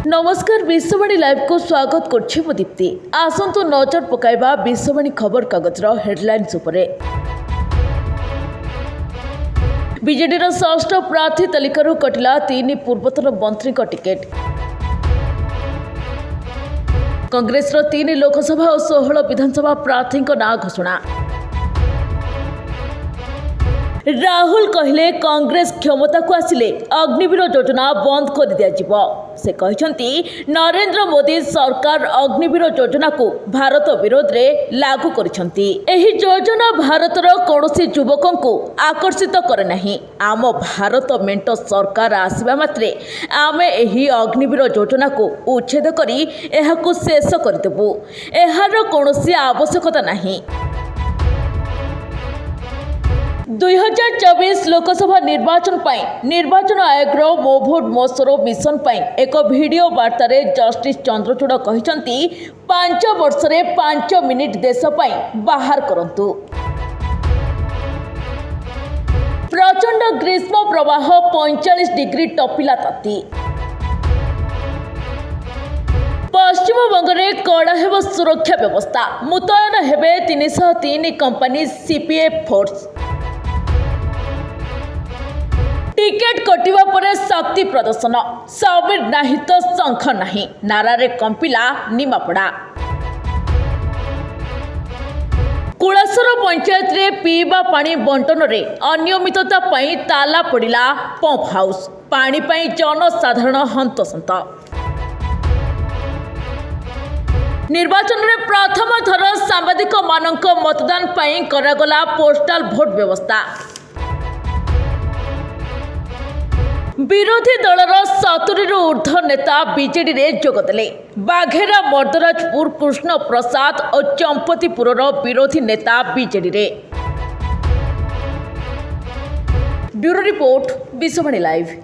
नमस्कार विश्ववाणी लाइव को स्वागत करछि मु दीप्ति। आसंतु नजर पकाइबा विश्ववाणी खबर कागजर हेडलाइंस उपरे। बीजेडी षष्ठ प्रार्थी तालिकार कटिला 3 पूर्वतन मंत्री टिकेट। कांग्रेस 3 लोकसभा और 16 विधानसभा प्रार्थी ना घोषणा। राहुल कहले कांग्रेस क्षमता को आसिले अग्निवीर योजना बंद कर दिया जिवो। से कहछंती नरेंद्र मोदी सरकार अग्निवीर योजना को भारत विरोध रे लागू करिसंती। एही योजना भारतर कोनोसी युवकों को आकर्षित करे नहीं। आम भारत मेंट सरकार आसीबा मात्रे आमे एही अग्निवीर योजना को उच्छेद करी एहाकु शेष करदेबु। एहार कोनोसी आवश्यकता नहीं। 2024 लोकसभा निर्वाचन पाई निर्वाचन आयोग मो भोट मो स्वर मिशन पाई एक वीडियो वार्ता रे जस्टिस चंद्रचूड़ कहते 5 वर्ष रे 5 मिनिट देश पाई बाहर करंतु। प्रचंड ग्रीष्म प्रवाह 45 डिग्री टपिला ताती। पश्चिम बंग में कड़ा हेब सुरक्षा व्यवस्था मुतयन हेबे 303 कंपनी सीपीएफ फोर्स। टिकेट कटिवा परे शक्ति प्रदर्शन सबीर नाही तो शंख नहीं नारारे कंपिला निमापड़ा। कुलासर पंचायत रे पीवा पानी बंटन रे अनियमितता पई ताला पड़िला पंप हाउस। पानी पई जनसाधारण हंतसंत। निर्वाचन रे प्रथम थर सांबादिक मानक मतदान पई करागला पोस्टाल भोट व्यवस्था। विरोधी दलर 70 ऊर्ध्व नेता बीजेडी रे जोगदेले। बाघेरा मर्दराजपुर कृष्ण प्रसाद और चंपतीपुर विरोधी नेता बीजेडी रे। Bureau report Vishwavani live.